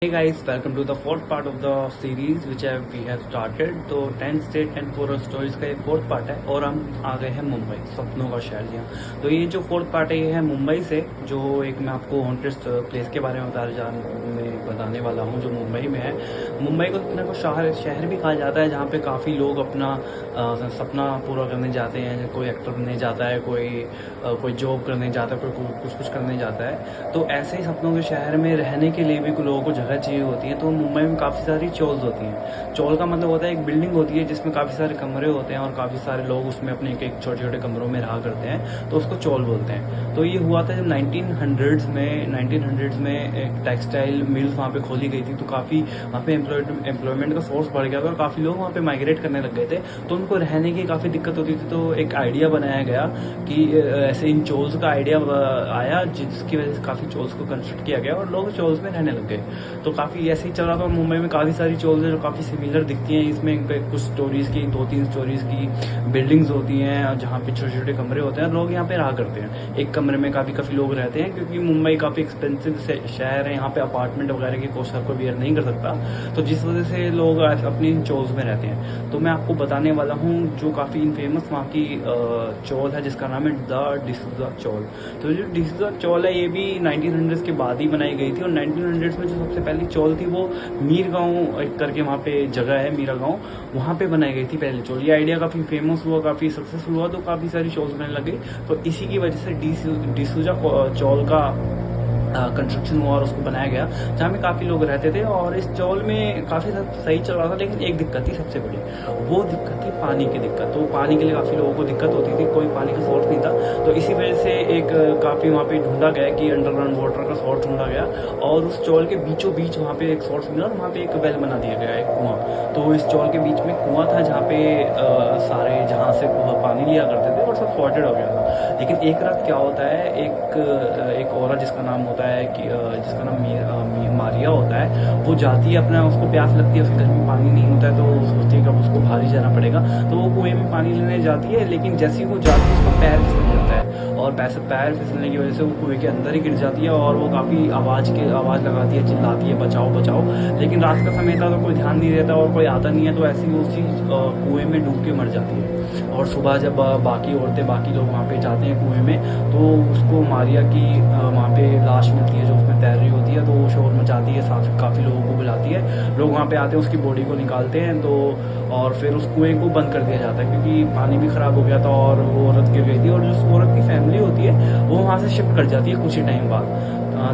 Hey guys, welcome to the fourth part of the series which we have started। तो 10 state and 4 stories का ये fourth part है और हम आ गए हैं मुंबई, सपनों का शहर। जी हाँ, तो ये जो फोर्थ पार्ट है ये है मुंबई से, जो एक मैं आपको हॉन्टेड प्लेस के बारे में बताने वाला हूँ जो मुंबई में है। मुंबई को अपने को शहर भी कहा जाता है, जहाँ पे काफ़ी लोग अपना सपना पूरा करने जाते हैं। कोई एक्टर बनने जाता है, कोई जॉब करने जाता है, कोई कुछ करने जाता है। तो ऐसे ही सपनों के शहर में रहने के लिए भी लोगों को जगह चाहिए होती है। तो मुंबई में काफ़ी सारी चॉल्स होती हैं। चॉल का मतलब होता है एक बिल्डिंग होती है जिसमें काफ़ी सारे कमरे होते हैं और काफ़ी सारे लोग उसमें अपने एक छोटे छोटे कमरों में रहा करते हैं, तो उसको चॉल बोलते हैं। तो ये हुआ था जब 1900s में एक टेक्सटाइल मिल्स वहाँ पे खोली गई थी। तो काफ़ी वहाँ पे एम्प्लॉयमेंट का सोर्स बढ़ गया था और काफ़ी लोग वहाँ पे माइग्रेट करने लग गए थे। तो उनको रहने की काफ़ी दिक्कत होती थी। तो एक आइडिया बनाया गया कि ऐसे इन चॉल्स का आइडिया आया, जिसकी वजह से काफ़ी चॉल्स को कंस्ट्रक्ट किया गया और लोग चॉल्स में रहने लग गए। तो काफ़ी ऐसे ही चल रहा था। मुंबई में काफ़ी सारी चॉल्स है जो काफ़ी सिमिलर दिखती हैं। इसमें कुछ स्टोरीज की 2-3 स्टोरीज की बिल्डिंग्स होती हैं जहाँ पे छोटे छोटे कमरे होते हैं। लोग यहाँ पे रहा करते हैं, एक कमरे में काफ़ी लोग रहते हैं, क्योंकि मुंबई काफ़ी एक्सपेंसिव शहर है। यहाँ पे अपार्टमेंट वगैरह की कॉस्ट हर कोई बियर नहीं कर सकता, तो जिस वजह से लोग अपनी चॉल्स में रहते हैं। तो मैं आपको बताने वाला हूँ जो काफ़ी इनफेमस वहाँ की चॉल है, जिसका नाम है द डिसूजा चॉल। तो जो डिसूजा चॉल है ये भी 1900s के बाद ही बनाई गई थी। और 1900s में जो सबसे पहली चॉल थी वो मीर गांव एक करके वहाँ पे जगह है, मीरा गांव, वहाँ पे बनाई गई थी पहली चॉल। ये आइडिया काफ़ी फेमस हुआ, काफ़ी सक्सेसफुल हुआ, तो काफ़ी सारी चॉल्स बनने लग गई। तो इसी की वजह से डिसूजा चॉल का कंस्ट्रक्शन हुआ और उसको बनाया गया, जहाँ में काफ़ी लोग रहते थे। और इस चॉल में काफ़ी सही चल रहा था, लेकिन एक दिक्कत थी सबसे बड़ी, वो दिक्कत थी पानी की दिक्कत। तो पानी के लिए काफ़ी लोगों को दिक्कत होती थी, कोई पानी का सोर्स नहीं था। तो इसी वजह से एक काफ़ी वहाँ पे ढूंढा गया कि अंडरग्राउंड वाटर का सोर्स ढूंढा गया, और उस चॉल के बीचों बीच वहाँ पे एक सोर्स मिला और वहाँ पे एक वेल बना दिया गया, एक कुआं। तो इस चॉल के बीच में कुआं था जहाँ पे सारे जहाँ से पानी लिया करते थे और सब सॉर्टेड हो गया था। लेकिन एक रात क्या होता है, एक औरत जिसका नाम होता है कि जिसका नाम मारिया होता है, वो जाती है अपना, उसको प्यास लगती है, उसके घर में पानी नहीं होता है, तो वो सोचती है कि अब उसको बाहर ही जाना पड़ेगा। तो वो कुएं में पानी लेने जाती है, लेकिन जैसे ही वो जाती है उसका पैर फिसल जाता है, और पैर फिसलने की वजह से वो कुएं के अंदर ही गिर जाती है। और वो काफ़ी आवाज़ लगाती है, चिल्लाती है बचाओ बचाओ। लेकिन रात का समय था तो कोई ध्यान नहीं देता और कोई आता नहीं है, तो ऐसे ही उसी कुएं में डूब के मर जाती है। और सुबह जब बाकी औरतें, बाकी लोग वहाँ पे जाते हैं कुएं में, तो उसको मारिया की वहाँ पे लाश मिलती है जो उसमें तैर रही होती है। तो वो शोर मचाती है, साथ काफ़ी लोगों को बुलाती है। लोग वहाँ पे आते हैं, उसकी बॉडी को निकालते हैं। तो और फिर उस कुएं को बंद कर दिया जाता है, क्योंकि पानी भी ख़राब हो गया था और वो औरत गिर गई थी। और जो उस औरत की फैमिली होती है वो वहाँ से शिफ्ट कर जाती है कुछ ही टाइम बाद।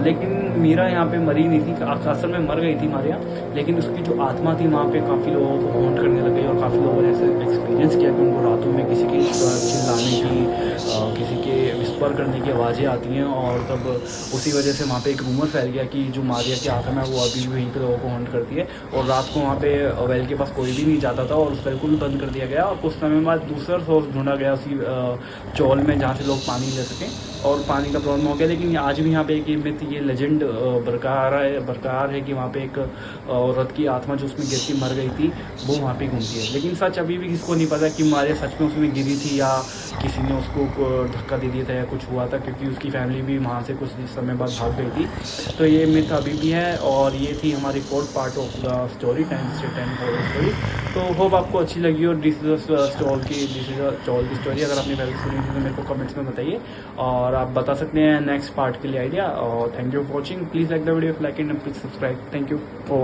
लेकिन मीरा यहाँ पे मरी नहीं थी, असल में मर गई थी मारिया, लेकिन उसकी जो आत्मा थी वहाँ पे काफ़ी लोगों को हॉन्ट करने लग गई। और काफ़ी लोगों ने ऐसे एक्सपीरियंस किया कि उनको रातों में किसी के चिल्लाने की, किसी के विस्पर करने की आवाज़ें आती हैं। और तब उसी वजह से वहाँ पे एक रूमर फैल गया कि जो मारिया की आत्मा है वो अभी भी वहीं पे लोगों को हॉन्ट करती है। और रात को वहाँ पे वेल के पास कोई भी नहीं जाता था और उस वेल को भी बंद कर दिया गया। और कुछ समय बाद दूसरा सोर्स ढूंढा गया उसी चौल में, जहाँ से लोग पानी ले सकें, और पानी का प्रॉब्लम हो गया। लेकिन आज भी यहाँ पे एक मिथ, ये लेजेंड बरकरार है कि वहाँ पे एक औरत की आत्मा जो उसमें गिर के मर गई थी वो वहाँ पे घूमती है। लेकिन सच अभी भी किसको नहीं पता कि मारिया सच में उसमें गिरी थी या किसी ने उसको धक्का दे दिया था या कुछ हुआ था, क्योंकि उसकी फैमिली भी वहाँ से कुछ समय बाद भाग गई थी। तो ये मिथ अभी भी है। और ये थी हमारी fourth part of the story, 10 state 10 horror story. तो होप आपको अच्छी लगी और दिस इज चॉल की स्टोरी अगर आपने पहले सुनी थी तो मेरे को कमेंट्स में बताइए, और आप बता सकते हैं नेक्स्ट पार्ट के लिए आइडिया। और thank you for watching, please like the video, like and please subscribe. Thank you for